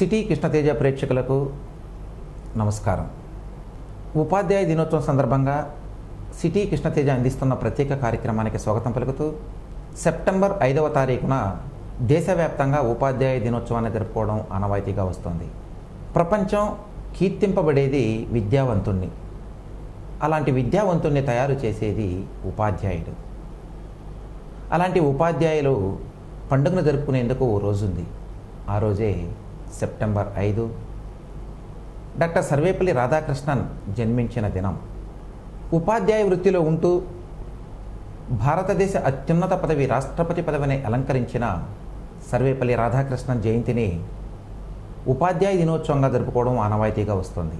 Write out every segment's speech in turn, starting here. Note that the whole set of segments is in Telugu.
సిటీ కృష్ణతేజ ప్రేక్షకులకు నమస్కారం. ఉపాధ్యాయ దినోత్సవం సందర్భంగా సిటీ కృష్ణతేజ అందిస్తున్న ప్రత్యేక కార్యక్రమానికి స్వాగతం పలుకుతూ సెప్టెంబర్ 5వ తారీఖున దేశవ్యాప్తంగా ఉపాధ్యాయ దినోత్సవాన్ని జరుపుకోవడం ఆనవాయితీగా వస్తుంది. ప్రపంచం కీర్తింపబడేది విద్యావంతుణ్ణి. అలాంటి విద్యావంతుణ్ణి తయారు చేసేది ఉపాధ్యాయుడు. అలాంటి ఉపాధ్యాయులు పండుగను జరుపుకునేందుకు ఓ రోజుంది. ఆ రోజే సెప్టెంబర్ 5 డాక్టర్ సర్వేపల్లి రాధాకృష్ణన్ జన్మించిన దినం. ఉపాధ్యాయ వృత్తిలో ఉంటూ భారతదేశ అత్యున్నత పదవి రాష్ట్రపతి పదవిని అలంకరించిన సర్వేపల్లి రాధాకృష్ణన్ జయంతిని ఉపాధ్యాయ దినోత్సవంగా జరుపుకోవడం ఆనవాయితీగా వస్తుంది.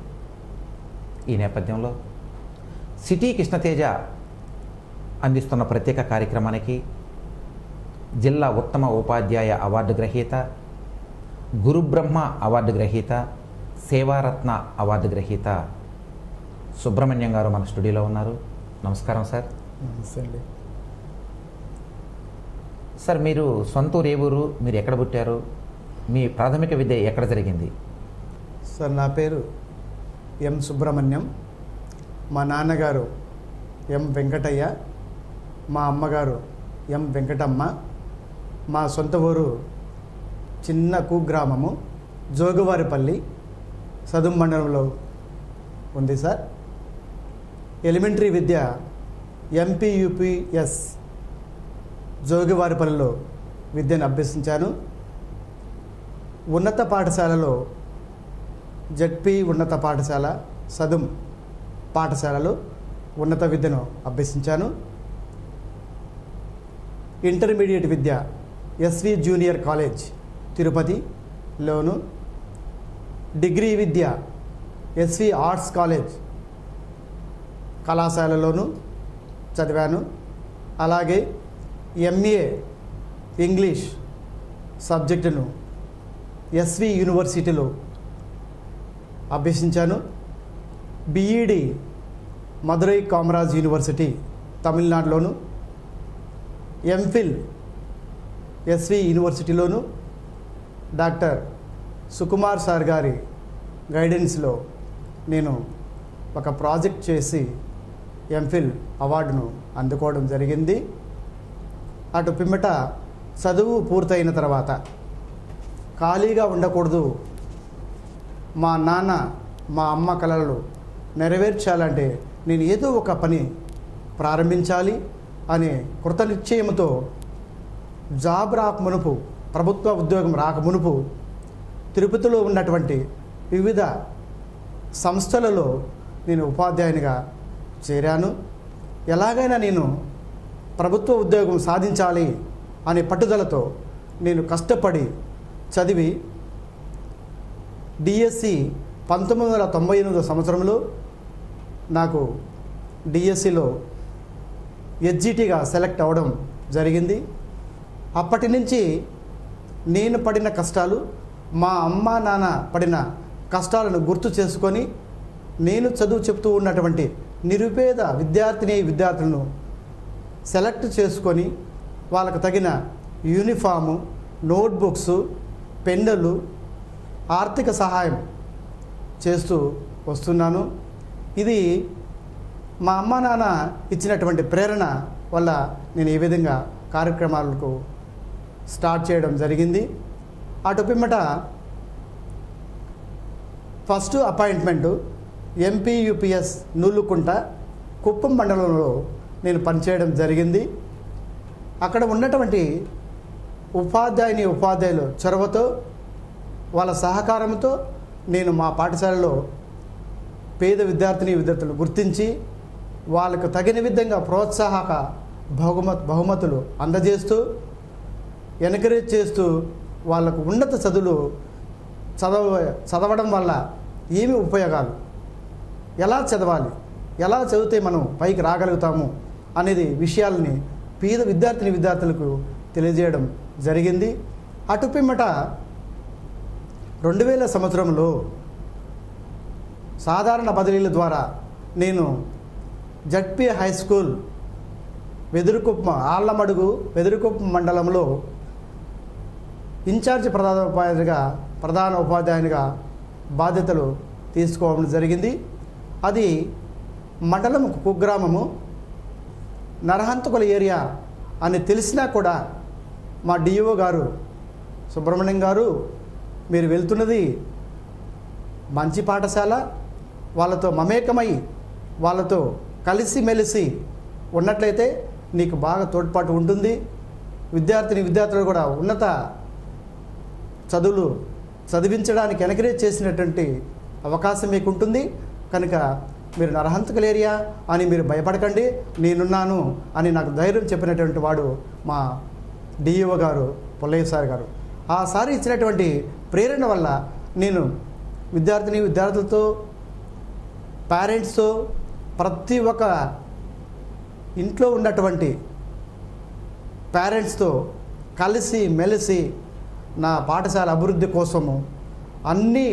ఈ నేపథ్యంలో సిటీ కృష్ణతేజ అందిస్తున్న ప్రత్యేక కార్యక్రమానికి జిల్లా ఉత్తమ ఉపాధ్యాయ అవార్డు గ్రహీత, గురుబ్రహ్మ అవార్డు గ్రహీత, సేవారత్న అవార్డు గ్రహీత సుబ్రహ్మణ్యం గారు మన స్టూడియోలో ఉన్నారు. నమస్కారం సార్. నమస్తే అండి. సార్, మీరు సొంత ఊరు ఏ ఊరు? మీరు ఎక్కడ పుట్టారు? మీ ప్రాథమిక విద్య ఎక్కడ జరిగింది? సార్, నా పేరు ఎం సుబ్రహ్మణ్యం. మా నాన్నగారు ఎం వెంకటయ్య, మా అమ్మగారు ఎం వెంకటమ్మ. మా సొంత ఊరు చిన్న కుగ్రామము జోగువారిపల్లి, సదుం మండలంలో ఉంది సార్. ఎలిమెంటరీ విద్య ఎంపీయూపీఎస్ జోగువారిపల్లిలో విద్యను అభ్యసించాను. ఉన్నత పాఠశాలలో జడ్పీ ఉన్నత పాఠశాల, సదుం పాఠశాలలో ఉన్నత విద్యను అభ్యసించాను. ఇంటర్మీడియట్ విద్య ఎస్వి జూనియర్ కాలేజ్ తిరుపతిలోను, డిగ్రీ విద్య ఎస్వి ఆర్ట్స్ కాలేజ్ కళాశాలలోను చదివాను. అలాగే ఎంఏ ఇంగ్లీష్ సబ్జెక్టును ఎస్వి యూనివర్సిటీలో అభ్యసించాను. బిఈడి మదురై కామరాజ్ యూనివర్సిటీ తమిళనాడులోను, ఎంఫిల్ ఎస్వి యూనివర్సిటీలోను డాక్టర్ సుకుమార్ సార్ గారి గైడెన్స్లో నేను ఒక ప్రాజెక్ట్ చేసి ఎంఫిల్ అవార్డును అందుకోవడం జరిగింది. అటు పిమ్మట చదువు పూర్తయిన తర్వాత ఖాళీగా ఉండకూడదు, మా నాన్న మా అమ్మ కలలు నెరవేర్చాలంటే నేను ఏదో ఒక పని ప్రారంభించాలి అనే కృతనిశ్చయంతో జాబ్ రాకమునుపు, ప్రభుత్వ ఉద్యోగం రాకమునుపు తిరుపతిలో ఉన్నటువంటి వివిధ సంస్థలలో నేను ఉపాధ్యాయునిగా చేరాను. ఎలాగైనా నేను ప్రభుత్వ ఉద్యోగం సాధించాలి అనే పట్టుదలతో నేను కష్టపడి చదివి డిఎస్సి 1998 సంవత్సరంలో నాకు డిఎస్సిలో ఎస్జిటిగా సెలెక్ట్ అవ్వడం జరిగింది. అప్పటి నుంచి నేను పడిన కష్టాలు, మా అమ్మ నాన్న పడిన కష్టాలను గుర్తు చేసుకొని నేను చదువు చెప్తూ ఉన్నటువంటి నిరుపేద విద్యార్థులను సెలెక్ట్ చేసుకొని వాళ్ళకు తగిన యూనిఫాము, నోట్బుక్స్, పెన్నులు, ఆర్థిక సహాయం చేస్తూ వస్తున్నాను. ఇది మా అమ్మ నాన్న ఇచ్చినటువంటి ప్రేరణ వల్ల నేను ఈ విధంగా కార్యక్రమాలకు స్టార్ట్ చేయడం జరిగింది. అటు పిమ్మట ఫస్ట్ అపాయింట్మెంటు ఎంపీయూపీఎస్ నూలుకుంట కుప్పం మండలంలో నేను పనిచేయడం జరిగింది. అక్కడ ఉన్నటువంటి ఉపాధ్యాయులు చొరవతో, వాళ్ళ సహకారంతో నేను మా పాఠశాలలో పేద విద్యార్థులను గుర్తించి వాళ్ళకు తగిన విధంగా ప్రోత్సాహక బహుమతులు అందజేస్తూ, ఎన్కరేజ్ చేస్తూ వాళ్ళకు ఉన్నత చదువులు చదవడం వల్ల ఏమి ఉపయోగాలు, ఎలా చదవాలి, ఎలా చదివితే మనం పైకి రాగలుగుతాము అనేది విషయాలని పేద విద్యార్థులకు తెలియజేయడం జరిగింది. అటు పిమ్మట 2000 సంవత్సరంలో సాధారణ బదిలీల ద్వారా నేను జడ్పీ హై స్కూల్ ఆళ్లమడుగు వెదురుకుప్పం మండలంలో ఇన్ఛార్జ్ ప్రధానోపాధ్యాయుడిగా ప్రధాన ఉపాధ్యాయునిగా బాధ్యతలు తీసుకోవడం జరిగింది. అది మండలం కుగ్రామము, నరహంతకుల ఏరియా అని తెలిసినా కూడా మా డిఈఓ గారు సుబ్రహ్మణ్యం గారు, మీరు వెళ్తున్నది మంచి పాఠశాల, వాళ్ళతో మమేకమై వాళ్ళతో కలిసిమెలిసి ఉన్నట్లయితే నీకు బాగా తోడ్పాటు ఉంటుంది, విద్యార్థులు కూడా ఉన్నత చదువులు చదివించడానికి ఎంకరేజ్ చేసినటువంటి అవకాశం మీకు ఉంటుంది. కనుక మీరు నరహంతకుల ఏరియా అని మీరు భయపడకండి, నేనున్నాను అని నాకు ధైర్యం చెప్పినటువంటి వాడు మా డిఈఓ గారు పుల్లయ్య సార్ గారు. ఆ సార్ ఇచ్చినటువంటి ప్రేరణ వల్ల నేను విద్యార్థులతో, పేరెంట్స్తో, ప్రతి ఒక్క ఇంట్లో ఉన్నటువంటి పేరెంట్స్తో కలిసి మెలిసి నా పాఠశాల అభివృద్ధి కోసము అన్ని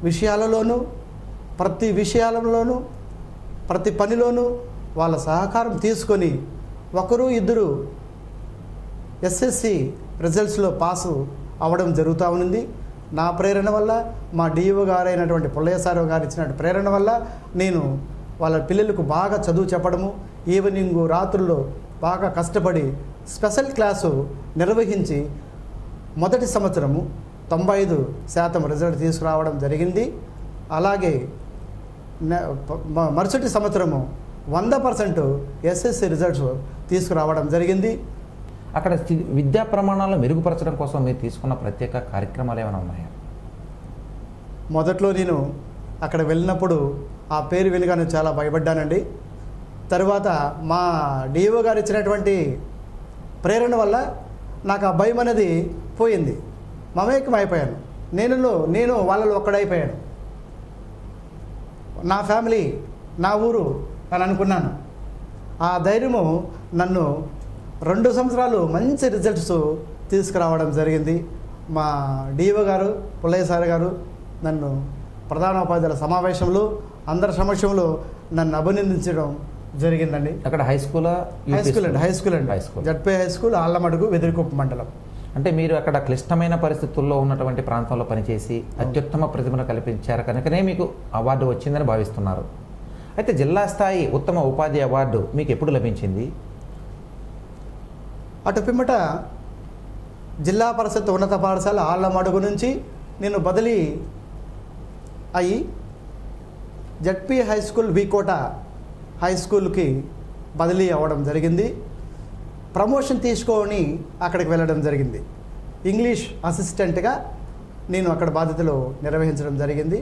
విషయాలలోనూ, ప్రతి పనిలోనూ వాళ్ళ సహకారం తీసుకొని ఒకరు ఇద్దరు ఎస్ఎస్సి రిజల్ట్స్లో పాసు అవ్వడం జరుగుతూ ఉంది. నా ప్రేరణ వల్ల, మా డిఈఓ గారు అయినటువంటి పుల్లయ్య సార్ గారు ఇచ్చిన ప్రేరణ వల్ల నేను వాళ్ళ పిల్లలకు బాగా చదువు చెప్పడము, ఈవినింగ్ రాత్రుల్లో బాగా కష్టపడి స్పెషల్ క్లాసు నిర్వహించి మొదటి సంవత్సరము 95% రిజల్ట్ తీసుకురావడం జరిగింది. అలాగే మరుసటి సంవత్సరము 100% ఎస్ఎస్సి రిజల్ట్స్ తీసుకురావడం జరిగింది. అక్కడ విద్యా ప్రమాణాలను మెరుగుపరచడం కోసం మీరు తీసుకున్న ప్రత్యేక కార్యక్రమాలు ఏమైనా ఉన్నాయా? మొదట్లో నేను అక్కడ వెళ్ళినప్పుడు ఆ పేరు వినగానే చాలా భయపడ్డానండి. తర్వాత మా డిఓ గారు ఇచ్చినటువంటి ప్రేరణ వల్ల నాకు ఆ భయం అనేది పోయింది. మమేకం అయిపోయాను. నేను వాళ్ళలో ఒక్కడైపోయాను. నా ఫ్యామిలీ, నా ఊరు అని అనుకున్నాను. ఆ ధైర్యము నన్ను 2 సంవత్సరాలు మంచి రిజల్ట్స్ తీసుకురావడం జరిగింది. మా డిఓ గారు పుల్లయ్య సార్ గారు నన్ను ప్రధానోపాధ్యాయుల సమావేశంలో అందరి సమక్షంలో నన్ను అభినందించడం జరిగిందండి. అక్కడ హై స్కూల్ అండి జడ్పీ హై స్కూల్, ఆళ్ళమడుగు, వెదిరికొప్ప మండలం. అంటే మీరు అక్కడ క్లిష్టమైన పరిస్థితుల్లో ఉన్నటువంటి ప్రాంతంలో పనిచేసి అత్యుత్తమ ప్రతిభను కల్పించారు కనుకనే మీకు అవార్డు వచ్చిందని భావిస్తున్నారు. అయితే జిల్లా స్థాయి ఉత్తమ ఉపాధ్యాయ అవార్డు మీకు ఎప్పుడు లభించింది? అటు పిమ్మట జిల్లా పరిషత్ ఉన్నత పాఠశాల ఆళ్ళమడుగు నుంచి నేను బదిలీ అయ్యి ZP high school, V Kota high స్కూల్కి బదిలీ అవ్వడం జరిగింది. ప్రమోషన్ తీసుకొని అక్కడికి వెళ్ళడం జరిగింది. ఇంగ్లీష్ అసిస్టెంట్గా నేను అక్కడ బాధ్యతలు నిర్వహించడం జరిగింది.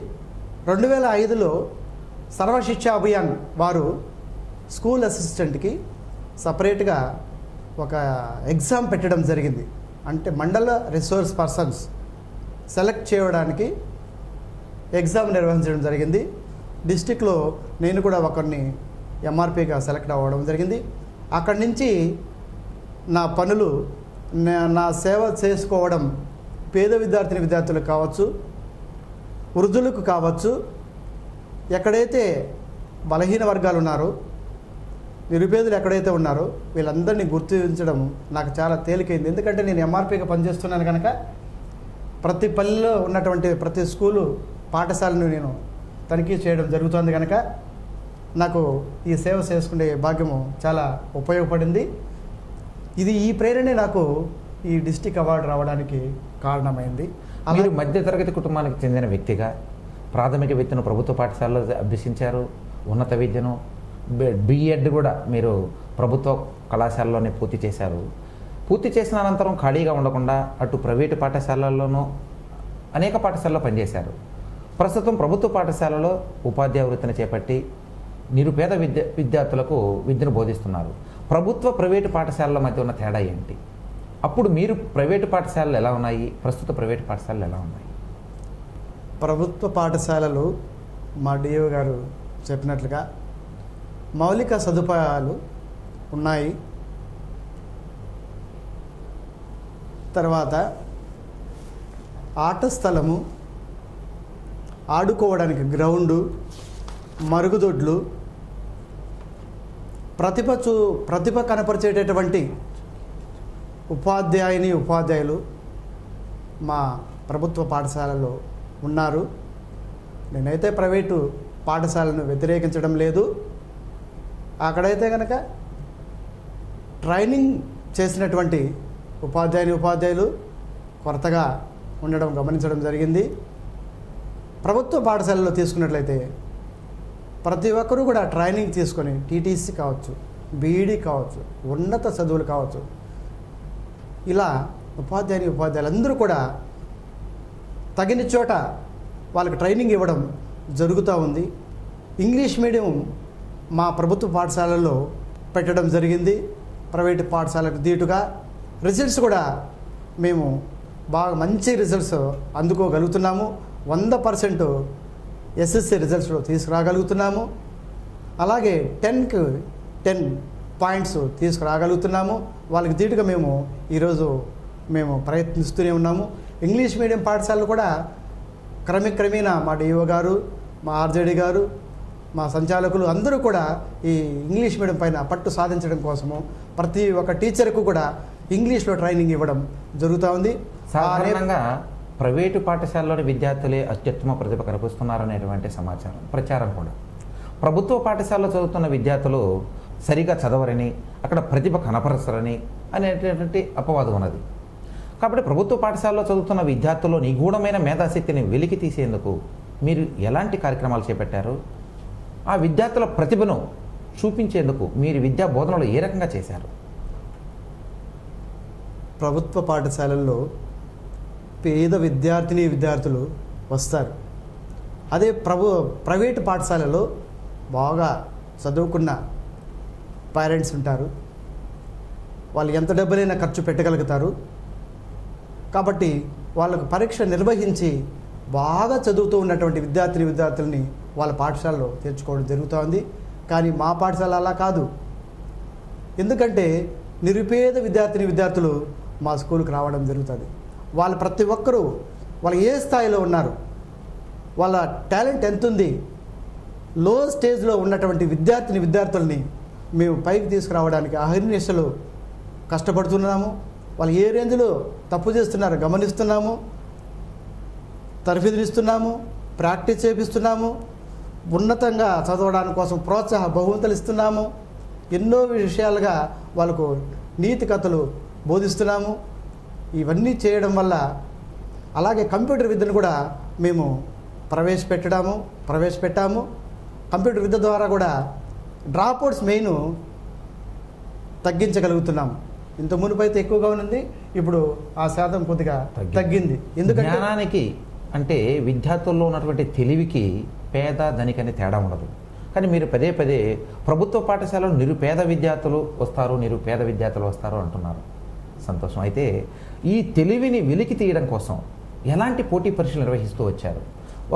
2005లో సర్వశిక్ష అభియాన్ వారు స్కూల్ అసిస్టెంట్కి సపరేట్గా ఒక ఎగ్జామ్ పెట్టడం జరిగింది. అంటే మండల రిసోర్స్ పర్సన్స్ సెలెక్ట్ చేయడానికి ఎగ్జామ్ నిర్వహించడం జరిగింది. డిస్టిక్లో నేను కూడా ఒకరిని ఎంఆర్పిగా సెలెక్ట్ అవ్వడం జరిగింది. అక్కడి నుంచి నా పనులు, నా సేవ చేసుకోవడం పేద విద్యార్థులకు కావచ్చు, వృద్ధులకు కావచ్చు, ఎక్కడైతే బలహీన వర్గాలు ఉన్నారో, నిరుపేదలు ఎక్కడైతే ఉన్నారో వీళ్ళందరినీ గుర్తించడం నాకు చాలా తేలికైంది. ఎందుకంటే నేను ఎంఆర్పిగా పనిచేస్తున్నాను కనుక ప్రతి పల్లెలో ఉన్నటువంటి ప్రతి స్కూలు, పాఠశాలను నేను తనిఖీ చేయడం జరుగుతుంది కనుక నాకు ఈ సేవ చేసుకునే భాగ్యము చాలా ఉపయోగపడింది. ఈ ప్రేరణే నాకు ఈ డిస్టిక్ అవార్డు రావడానికి కారణమైంది. మీరు మధ్యతరగతి కుటుంబానికి చెందిన వ్యక్తిగా ప్రాథమిక విద్యను ప్రభుత్వ పాఠశాలలో అభ్యసించారు, ఉన్నత విద్యను బిఎడ్ కూడా మీరు ప్రభుత్వ కళాశాలలోనే పూర్తి చేశారు. పూర్తి చేసిన అనంతరం ఖాళీగా ఉండకుండా అటు ప్రైవేటు పాఠశాలల్లోనూ అనేక పాఠశాలలో పనిచేశారు. ప్రస్తుతం ప్రభుత్వ పాఠశాలలో ఉపాధ్యాయ వృత్తిని చేపట్టి నిరుపేద విద్యార్థులకు విద్యను బోధిస్తున్నారు. ప్రభుత్వ ప్రైవేటు పాఠశాలల మధ్య ఉన్న తేడా ఏంటి? అప్పుడు మీరు ప్రైవేటు పాఠశాలలు ఎలా ఉన్నాయి, ప్రస్తుత ప్రైవేటు పాఠశాలలు ఎలా ఉన్నాయి? ప్రభుత్వ పాఠశాలలు మా డిఓ గారు చెప్పినట్లుగా మౌలిక సదుపాయాలు ఉన్నాయి. తర్వాత ఆట స్థలము, ఆడుకోవడానికి గ్రౌండు, మరుగుదొడ్లు, ప్రతిభ కనపరిచేటటువంటి ఉపాధ్యాయులు మా ప్రభుత్వ పాఠశాలలో ఉన్నారు. నేనైతే ప్రైవేటు పాఠశాలను వ్యతిరేకించడం లేదు. అక్కడైతే కనుక ట్రైనింగ్ చేసినటువంటి ఉపాధ్యాయులు కొరతగా ఉండడం గమనించడం జరిగింది. ప్రభుత్వ పాఠశాలలో తీసుకున్నట్లయితే ప్రతి ఒక్కరూ కూడా ట్రైనింగ్ తీసుకొని టీటీసీ కావచ్చు, బీఈడీ కావచ్చు, ఉన్నత చదువులు కావచ్చు, ఇలా ఉపాధ్యాయులందరూ కూడా తగిన చోట వాళ్ళకి ట్రైనింగ్ ఇవ్వడం జరుగుతూ ఉంది. ఇంగ్లీష్ మీడియం మా ప్రభుత్వ పాఠశాలల్లో పెట్టడం జరిగింది. ప్రైవేటు పాఠశాలకు దీటుగా రిజల్ట్స్ కూడా మేము బాగా మంచి రిజల్ట్స్ అందుకోగలుగుతున్నాము. 100% ఎస్ఎస్సి రిజల్ట్స్లో తీసుకురాగలుగుతున్నాము. అలాగే 10కి 10 పాయింట్స్ తీసుకురాగలుగుతున్నాము. వాళ్ళకి దీటుగా ఈరోజు మేము ప్రయత్నిస్తూనే ఉన్నాము. ఇంగ్లీష్ మీడియం పాఠశాలలు కూడా క్రమేణా మా డిఓ గారు, మా ఆర్జేడీ గారు, మా సంచాలకులు అందరూ కూడా ఈ ఇంగ్లీష్ మీడియం పైన పట్టు సాధించడం కోసము ప్రతి ఒక్క టీచర్కు కూడా ఇంగ్లీష్లో ట్రైనింగ్ ఇవ్వడం జరుగుతూ ఉంది. సాధారణంగా ప్రైవేటు పాఠశాలలోని విద్యార్థులే అత్యుత్తమ ప్రతిభ కనిపిస్తున్నారనేటువంటి సమాచారం, ప్రచారం కూడా. ప్రభుత్వ పాఠశాలలో చదువుతున్న విద్యార్థులు సరిగా చదవరని, అక్కడ ప్రతిభ కనపరచరని అనేటటువంటి అపవాదం ఉన్నది. కాబట్టి ప్రభుత్వ పాఠశాలలో చదువుతున్న విద్యార్థుల్లో నిగూఢమైన మేధాశక్తిని వెలికి తీసేందుకు మీరు ఎలాంటి కార్యక్రమాలు చేపట్టారు? ఆ విద్యార్థుల ప్రతిభను చూపించేందుకు మీరు విద్యా బోధనలు ఏ రకంగా చేశారు? ప్రభుత్వ పాఠశాలల్లో పేద విద్యార్థులు వస్తారు. అదే ప్రైవేటు పాఠశాలలో బాగా చదువుకున్న పేరెంట్స్ ఉంటారు. వాళ్ళు ఎంత డబ్బులైనా ఖర్చు పెట్టగలుగుతారు. కాబట్టి వాళ్ళకు పరీక్ష నిర్వహించి బాగా చదువుతూ ఉన్నటువంటి విద్యార్థులని వాళ్ళ పాఠశాలలో చేర్చుకోవడం జరుగుతోంది. కానీ మా పాఠశాల అలా కాదు. ఎందుకంటే నిరుపేద విద్యార్థులు మా స్కూల్కి రావడం జరుగుతుంది. వాళ్ళు ప్రతి ఒక్కరూ వాళ్ళు ఏ స్థాయిలో ఉన్నారు, వాళ్ళ టాలెంట్ ఎంత ఉంది, లో స్టేజ్లో ఉన్నటువంటి విద్యార్థుల్ని మేము పైకి తీసుకురావడానికి అహర్నిశలు కష్టపడుతున్నాము. వాళ్ళు ఏ రేంజ్లో తప్పు చేస్తున్నారో గమనిస్తున్నాము, తర్ఫీదులు ఇస్తున్నాము, ప్రాక్టీస్ చేపిస్తున్నాము, ఉన్నతంగా చదవడానికి కోసం ప్రోత్సాహ బహుమతులు ఇస్తున్నాము, ఎన్నో విషయాలుగా వాళ్ళకు నీతి కథలు బోధిస్తున్నాము. ఇవన్నీ చేయడం వల్ల అలాగే కంప్యూటర్ విద్యను కూడా మేము ప్రవేశపెట్టాము. కంప్యూటర్ విద్య ద్వారా కూడా డ్రాప్అవుట్స్ మెయిన్ తగ్గించగలుగుతున్నాము. ఇంత మునుపైతే ఎక్కువగా ఉంది, ఇప్పుడు ఆ శాతం కొద్దిగా తగ్గింది. ఎందుకంటే జ్ఞానానికి అంటే విద్యార్థుల్లో ఉన్నటువంటి తెలివికి పేద ధనికని తేడా ఉండదు. కానీ మీరు పదే ప్రభుత్వ పాఠశాలలో నిరుపేద విద్యార్థులు వస్తారు అంటున్నారు. సంతోషం. అయితే ఈ తెలివిని వెలికి తీయడం కోసం ఎలాంటి పోటీ పరీక్షలు నిర్వహిస్తూ వచ్చారు?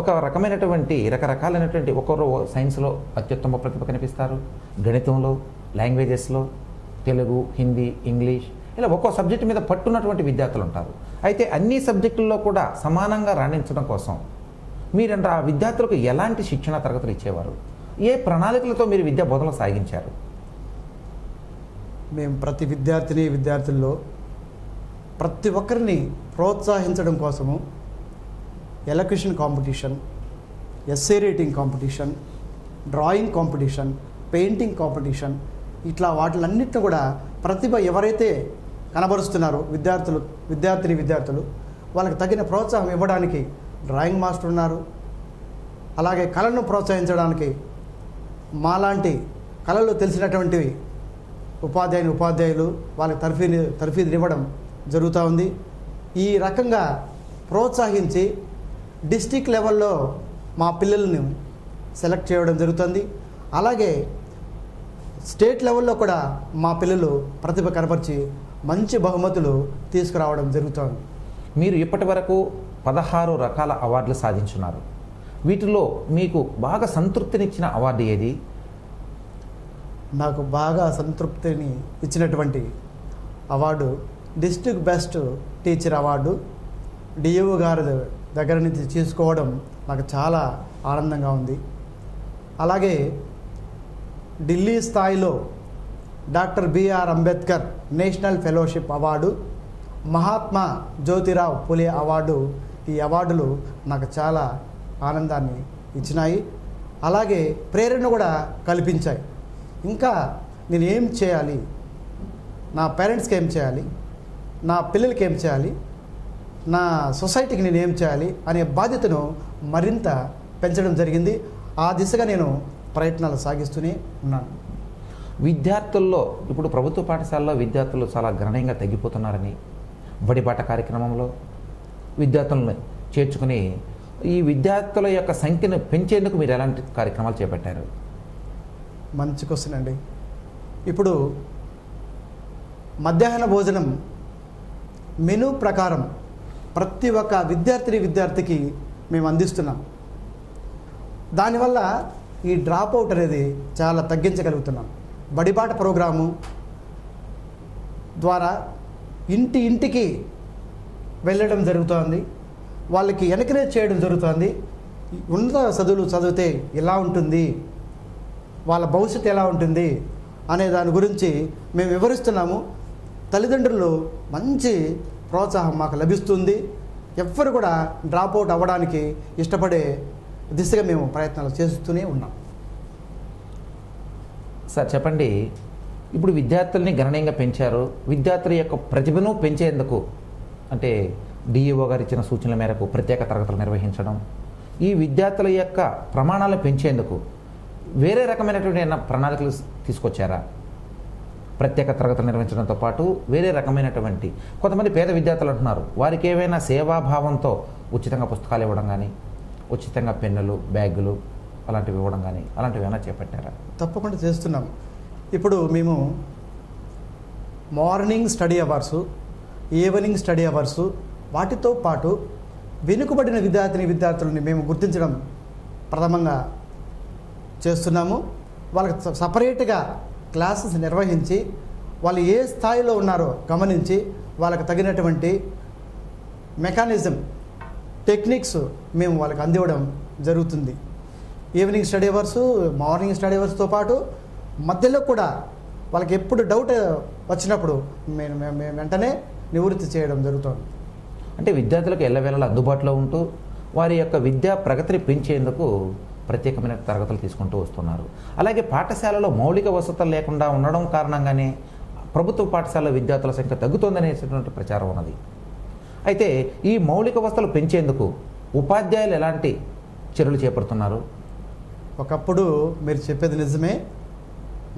ఒక రకరకాలైనటువంటి ఒకరు సైన్స్లో అత్యుత్తమ ప్రతిభ కనిపిస్తారు, గణితంలో, లాంగ్వేజెస్లో, తెలుగు, హిందీ, ఇంగ్లీష్, ఇలా ఒక్కో సబ్జెక్టు మీద పట్టున్నటువంటి విద్యార్థులు ఉంటారు. అయితే అన్ని సబ్జెక్టుల్లో కూడా సమానంగా రాణించడం కోసం మీరంటే ఆ విద్యార్థులకు ఎలాంటి శిక్షణ తరగతులు ఇచ్చేవారు? ఏ ప్రణాళికలతో మీరు విద్యా బోధనలు సాగించారు? మేము ప్రతి విద్యార్థుల్లో ప్రతి ఒక్కరిని ప్రోత్సహించడం కోసము elocution competition, essay writing competition, drawing competition, painting competition, ఇట్లా వాటిలన్నింటినీ కూడా ప్రతిభ ఎవరైతే కనబరుస్తున్నారో విద్యార్థులు వాళ్ళకి తగిన ప్రోత్సాహం ఇవ్వడానికి డ్రాయింగ్ మాస్టర్ ఉన్నారు. అలాగే కళను ప్రోత్సహించడానికి మాలాంటి కళలు తెలిసినటువంటి ఉపాధ్యాయులు వాళ్ళకి తర్ఫీదులు ఇవ్వడం జరుగుతూ ఉంది. ఈ రకంగా ప్రోత్సహించి డిస్ట్రిక్ట్ లెవెల్లో మా పిల్లల్ని సెలెక్ట్ చేయడం జరుగుతుంది. అలాగే స్టేట్ లెవెల్లో కూడా మా పిల్లలు ప్రతిభ కనపరిచి మంచి బహుమతులు తీసుకురావడం జరుగుతుంది. మీరు ఇప్పటి వరకు 16 రకాల అవార్డులు సాధించున్నారు. వీటిలో మీకు బాగా సంతృప్తినిచ్చిన అవార్డు ఏది? నాకు బాగా సంతృప్తిని ఇచ్చినటువంటి award district best teacher award DO గారి దగ్గర నుంచి తీసుకోవడం నాకు చాలా ఆనందంగా ఉంది. అలాగే ఢిల్లీ స్థాయిలో doctor BR Ambedkar national fellowship award, Mahatma Jyotirao Phule award ఈ అవార్డులు నాకు చాలా ఆనందాన్ని ఇచ్చినాయి, అలాగే ప్రేరణ కూడా కల్పించాయి. ఇంకా నేను ఏం చేయాలి, నా పేరెంట్స్కి ఏం చేయాలి, నా పిల్లలకి ఏం చేయాలి, నా సొసైటీకి నేను ఏం చేయాలి అనే బాధ్యతను మరింత పెంచడం జరిగింది. ఆ దిశగా నేను ప్రయత్నాలు సాగిస్తూనే ఉన్నాను. విద్యార్థుల్లో ఇప్పుడు ప్రభుత్వ పాఠశాలలో విద్యార్థులు చాలా గణనీయంగా తగ్గిపోతున్నారని, బడిబాట కార్యక్రమంలో విద్యార్థులను చేర్చుకుని ఈ విద్యార్థుల యొక్క సంఖ్యను పెంచేందుకు మీరు ఎలాంటి కార్యక్రమాలు చేపట్టారు? మంచి క్వశ్చన్ అండి. ఇప్పుడు మధ్యాహ్న భోజనం మెనూ ప్రకారం ప్రతి ఒక్క విద్యార్థికి మేము అందిస్తున్నాం. దానివల్ల ఈ డ్రాప్ అవుట్ అనేది చాలా తగ్గించగలుగుతున్నాం. బడిబాట ప్రోగ్రాము ద్వారా ఇంటికి వెళ్ళడం జరుగుతోంది, వాళ్ళకి ఎన్కరేజ్ చేయడం జరుగుతుంది. ఉన్నత చదువులు చదివితే ఎలా ఉంటుంది, వాళ్ళ భవిష్యత్తు ఎలా ఉంటుంది అనే దాని గురించి మేము వివరిస్తున్నాము. తల్లిదండ్రులు మంచి ప్రోత్సాహం మాకు లభిస్తుంది. ఎవ్వరు కూడా డ్రాప్ అవుట్ అవ్వడానికి ఇష్టపడే దిశగా మేము ప్రయత్నాలు చేస్తూనే ఉన్నాం. సార్ చెప్పండి, ఇప్పుడు విద్యార్థుల్ని గణనీయంగా పెంచారు, విద్యార్థుల యొక్క ప్రతిభను పెంచేందుకు అంటే డిఈఓ గారు ఇచ్చిన సూచనల మేరకు ప్రత్యేక తరగతులు నిర్వహించడం, ఈ విద్యార్థుల యొక్క ప్రమాణాలను పెంచేందుకు వేరే రకమైనటువంటి ప్రణాళికలు తీసుకొచ్చారా? ప్రత్యేక తరగతులు నిర్వహించడంతో పాటు వేరే రకమైనటువంటి కొంతమంది పేద విద్యార్థులు అంటున్నారు, వారికి ఏవైనా సేవాభావంతో ఉచితంగా పుస్తకాలు ఇవ్వడం కానీ, ఉచితంగా పెన్నులు, బ్యాగులు అలాంటివి ఇవ్వడం కానీ అలాంటివి ఏమైనా చేపట్టారా? తప్పకుండా చేస్తున్నాం. ఇప్పుడు మేము morning study hours, evening study hours, వాటితో పాటు వెనుకబడిన విద్యార్థులని మేము గుర్తించడం ప్రథమంగా చేస్తున్నాము. వాళ్ళకి సపరేట్గా క్లాసెస్ నిర్వహించి వాళ్ళు ఏ స్థాయిలో ఉన్నారో గమనించి వాళ్ళకి తగినటువంటి మెకానిజం, టెక్నిక్స్ మేము వాళ్ళకి అందివ్వడం జరుగుతుంది. Evening study hours, morning study అవర్స్తో పాటు మధ్యలో కూడా వాళ్ళకి ఎప్పుడు డౌట్ వచ్చినప్పుడు మేము వెంటనే నివృత్తి చేయడం జరుగుతుంది. అంటే విద్యార్థులకు ఎల్లవేళలా అందుబాటులో ఉంటూ వారి యొక్క విద్యా ప్రగతిని పెంచేందుకు ప్రత్యేకమైన తరగతులు తీసుకుంటూ వస్తున్నారు. అలాగే పాఠశాలలో మౌలిక వసతులు లేకుండా ఉండడం కారణంగానే ప్రభుత్వ పాఠశాల విద్యార్థుల సంఖ్య తగ్గుతోందనేటువంటి ప్రచారం ఉన్నది. అయితే ఈ మౌలిక వసతులు పెంచేందుకు ఉపాధ్యాయులు ఎలాంటి చర్యలు చేపడుతున్నారు? ఒకప్పుడు మీరు చెప్పేది నిజమే,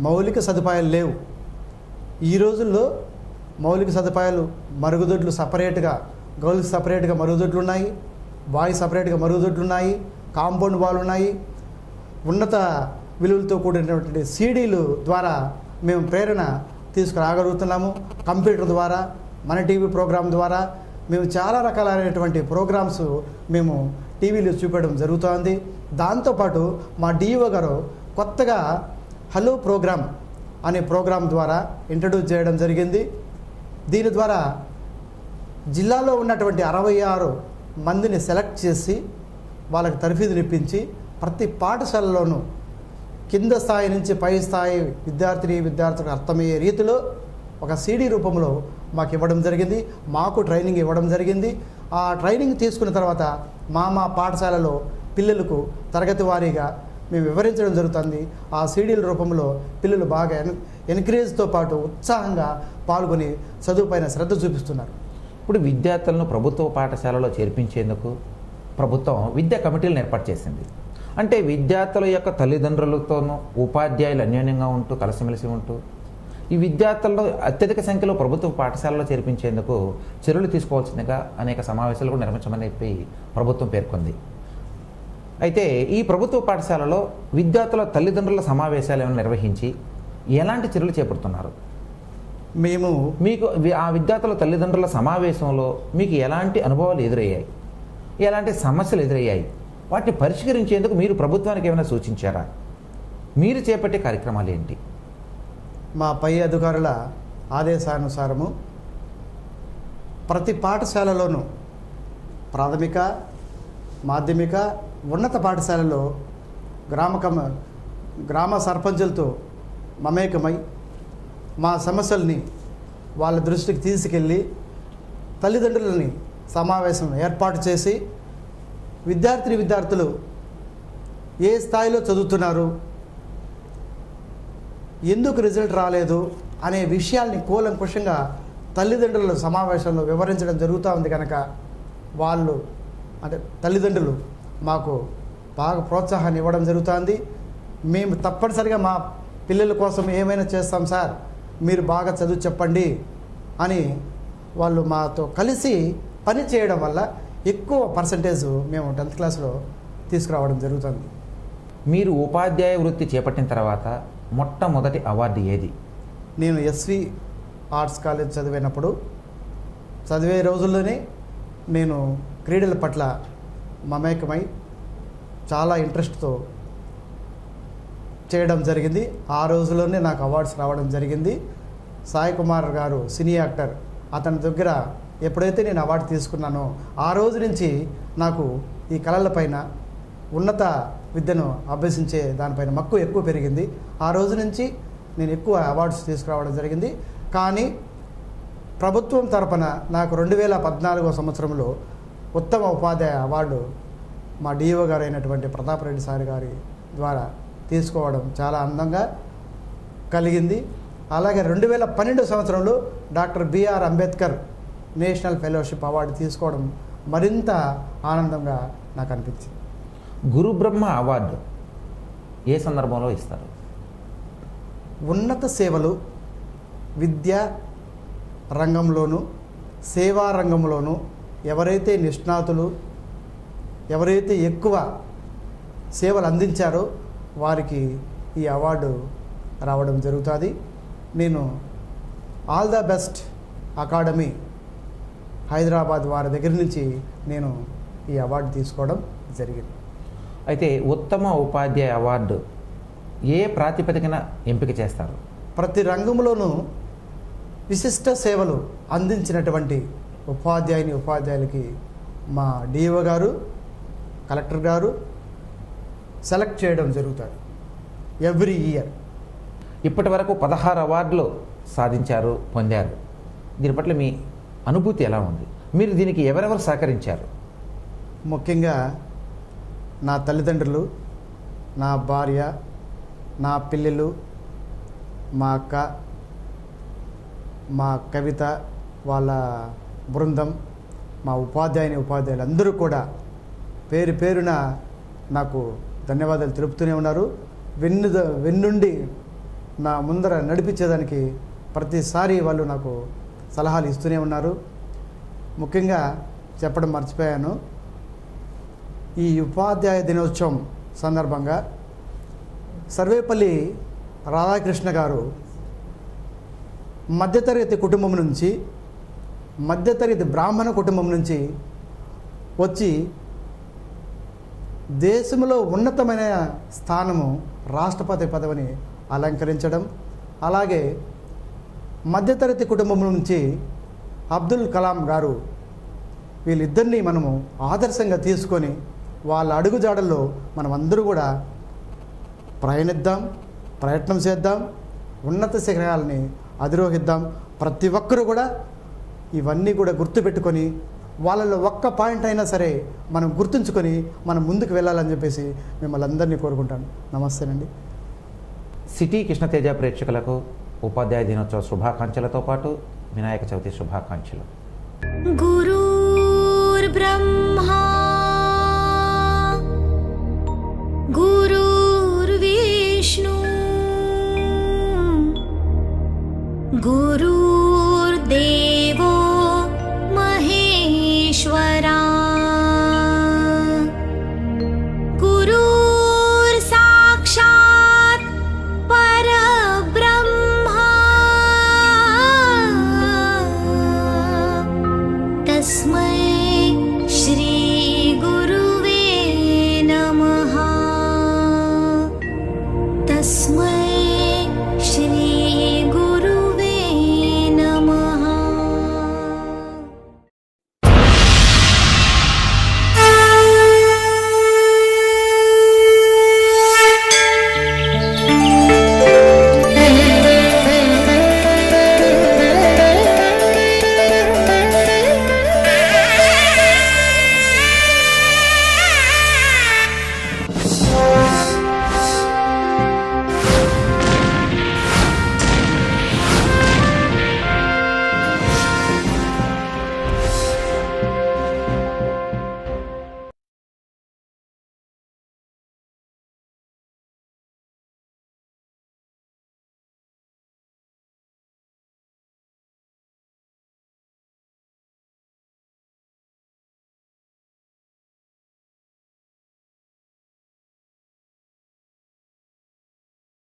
మౌలిక సదుపాయాలు లేవు. ఈ రోజుల్లో మౌలిక సదుపాయాలు, మరుగుదొడ్లు సపరేట్గా, గర్ల్స్ సపరేట్గా మరుగుదొడ్లు ఉన్నాయి, బాయ్స్ సపరేట్గా మరుగుదొడ్లు ఉన్నాయి, కాంపౌండ్ వాల్ ఉన్నాయి. ఉన్నత విలువలతో కూడినటువంటి సీడీలు ద్వారా మేము ప్రేరణ తీసుకురాగలుగుతున్నాము. కంప్యూటర్ ద్వారా, మన టీవీ ప్రోగ్రాం ద్వారా మేము చాలా రకాలైనటువంటి ప్రోగ్రామ్స్ మేము టీవీలో చూపడం జరుగుతోంది. దాంతోపాటు మా డిఈఓ గారు కొత్తగా హలో ప్రోగ్రామ్ అనే ప్రోగ్రాం ద్వారా ఇంట్రడ్యూస్ చేయడం జరిగింది. దీని ద్వారా జిల్లాలో ఉన్నటువంటి 66 మందిని సెలెక్ట్ చేసి వాళ్ళకి తర్ఫీదులు ఇప్పించి ప్రతి పాఠశాలలోనూ కింద స్థాయి నుంచి పై స్థాయి విద్యార్థులకు అర్థమయ్యే రీతిలో ఒక సీడీ రూపంలో మాకు ఇవ్వడం జరిగింది. మాకు ట్రైనింగ్ ఇవ్వడం జరిగింది. ఆ ట్రైనింగ్ తీసుకున్న తర్వాత మా పాఠశాలలో పిల్లలకు తరగతి వారీగా మేము వివరించడం జరుగుతుంది. ఆ సీడీల రూపంలో పిల్లలు బాగా ఎన్కరేజ్తో పాటు ఉత్సాహంగా పాల్గొని చదువుపైన శ్రద్ధ చూపిస్తున్నారు. ఇప్పుడు విద్యార్థులను ప్రభుత్వ పాఠశాలలో చేర్పించేందుకు ప్రభుత్వం విద్యా కమిటీలను ఏర్పాటు చేసింది. అంటే విద్యార్థుల యొక్క తల్లిదండ్రులతోనూ ఉపాధ్యాయులు అన్యోన్యంగా ఉంటూ కలిసిమెలిసి ఉంటూ ఈ విద్యార్థులను అత్యధిక సంఖ్యలో ప్రభుత్వ పాఠశాలలో చేర్పించేందుకు చర్యలు తీసుకోవాల్సిందిగా అనేక సమావేశాలు కూడా నిర్వహించమని చెప్పి ప్రభుత్వం పేర్కొంది. అయితే ఈ ప్రభుత్వ పాఠశాలలో విద్యార్థుల తల్లిదండ్రుల సమావేశాలు ఏమైనా నిర్వహించి ఎలాంటి చర్యలు చేపడుతున్నారు? మీకు ఆ విద్యార్థుల తల్లిదండ్రుల సమావేశంలో మీకు ఎలాంటి అనుభవాలు ఎదురయ్యాయి, ఎలాంటి సమస్యలు ఎదురయ్యాయి, వాటిని పరిష్కరించేందుకు మీరు ప్రభుత్వానికి ఏమైనా సూచించారా? మీరు చేపట్టే కార్యక్రమాలు ఏంటి? మా పై అధికారుల ఆదేశానుసారము ప్రతి పాఠశాలలోనూ ప్రాథమిక, మాధ్యమిక, ఉన్నత పాఠశాలలో గ్రామ సర్పంచులతో మమేకమై మా సమస్యల్ని వాళ్ళ దృష్టికి తీసుకెళ్ళి తల్లిదండ్రులని సమావేశం ఏర్పాటు చేసి విద్యార్థులు ఏ స్థాయిలో చదువుతున్నారు, ఎందుకు రిజల్ట్ రాలేదు అనే విషయాల్ని కూలంకుషంగా తల్లిదండ్రుల సమావేశంలో వివరించడం జరుగుతూ ఉంది. కనుక వాళ్ళు అంటే తల్లిదండ్రులు మాకు బాగా ప్రోత్సాహాన్ని ఇవ్వడం జరుగుతుంది. మేము తప్పనిసరిగా మా పిల్లల కోసం ఏమైనా చేస్తాం సార్, మీరు బాగా చదువు చెప్పండి అని వాళ్ళు మాతో కలిసి పని చేయడం వల్ల ఎక్కువ పర్సంటేజ్ మేము 10th క్లాస్లో తీసుకురావడం జరుగుతుంది. మీరు ఉపాధ్యాయ వృత్తి చేపట్టిన తర్వాత మొట్టమొదటి అవార్డు ఏది? నేను ఎస్వి ఆర్ట్స్ కాలేజ్ చదివే రోజుల్లోనే నేను క్రీడల పట్ల మమేకమై చాలా ఇంట్రెస్ట్తో చేయడం జరిగింది. ఆ రోజుల్లోనే నాకు అవార్డ్స్ రావడం జరిగింది. సాయి కుమార్ గారు సినీ యాక్టర్, అతని దగ్గర ఎప్పుడైతే నేను అవార్డు తీసుకున్నానో ఆ రోజు నుంచి నాకు ఈ కళలపైన ఉన్నత విద్యను అభ్యసించే దానిపైన మక్కువ ఎక్కువ పెరిగింది. ఆ రోజు నుంచి నేను ఎక్కువ అవార్డ్స్ తీసుకురావడం జరిగింది. కానీ ప్రభుత్వం తరపున నాకు 2014 సంవత్సరంలో ఉత్తమ ఉపాధ్యాయ అవార్డు మా డిఓ గారు అయినటువంటి ప్రతాప్ రెడ్డి సార్ గారి ద్వారా తీసుకోవడం చాలా అందంగా కలిగింది. అలాగే 2012 సంవత్సరంలో doctor BR Ambedkar national fellowship award తీసుకోవడం మరింత ఆనందంగా నాకు అనిపించింది. గురు బ్రహ్మ అవార్డు ఏ సందర్భంలో ఇస్తారు? ఉన్నత సేవలు విద్యా రంగంలోనూ సేవా రంగంలోనూ ఎవరైతే నిష్ణాతులు, ఎవరైతే ఎక్కువ సేవలు అందించారో వారికి ఈ అవార్డు రావడం జరుగుతుంది. నేను all the best academy Hyderabad వారి దగ్గర నుంచి నేను ఈ అవార్డు తీసుకోవడం జరిగింది. అయితే ఉత్తమ ఉపాధ్యాయ అవార్డు ఏ ప్రాతిపదికన ఎంపిక చేస్తారు? ప్రతి రంగంలోనూ విశిష్ట సేవలు అందించినటువంటి ఉపాధ్యాయులకి మా డిఓ గారు, కలెక్టర్ గారు సెలెక్ట్ చేయడం జరుగుతుంది ఎవ్రీ ఇయర్. ఇప్పటి వరకు 16 అవార్డులు సాధించారు, పొందారు. దీని పట్ల మీ అనుభూతి ఎలా ఉంది? మీరు దీనికి ఎవరెవరు సహకరించారు? ముఖ్యంగా నా తల్లిదండ్రులు, నా భార్య, నా పిల్లలు, మా అక్క, మా కవిత వాళ్ళ బృందం, మా ఉపాధ్యాయులు అందరూ కూడా పేరు పేరున నాకు ధన్యవాదాలు తెలుపుతూనే ఉన్నారు. వెన్నుండి నా ముందర నడిపించేదానికి ప్రతిసారి వాళ్ళు నాకు సలహాలు ఇస్తూనే ఉన్నారు. ముఖ్యంగా చెప్పడం మర్చిపోయాను, ఈ ఉపాధ్యాయ దినోత్సవం సందర్భంగా సర్వేపల్లి రాధాకృష్ణ గారు మధ్యతరగతి కుటుంబం నుంచి, మధ్యతరగతి బ్రాహ్మణ కుటుంబం నుంచి వచ్చి దేశంలో ఉన్నతమైన స్థానము రాష్ట్రపతి పదవిని అలంకరించడం, అలాగే మధ్యతరగతి కుటుంబం నుంచి అబ్దుల్ కలాం గారు, వీళ్ళిద్దరినీ మనము ఆదర్శంగా తీసుకొని వాళ్ళ అడుగుజాడల్లో మనం అందరూ కూడా ప్రయత్నం చేద్దాం, ఉన్నత శిఖరాలని అధిరోహిద్దాం. ప్రతి ఒక్కరూ కూడా ఇవన్నీ కూడా గుర్తుపెట్టుకొని వాళ్ళలో ఒక్క పాయింట్ అయినా సరే మనం గుర్తుంచుకొని మనం ముందుకు వెళ్ళాలని చెప్పేసి మిమ్మల్ని అందరినీ కోరుకుంటాను. నమస్తేనండి. సిటీ కృష్ణతేజ ప్రేక్షకులకు ఉపాధ్యాయ దినోత్సవ శుభాకాంక్షలతో పాటు వినాయక చవితి శుభాకాంక్షలు. గురుర్బ్రహ్మా గురుర్విష్ణు గురు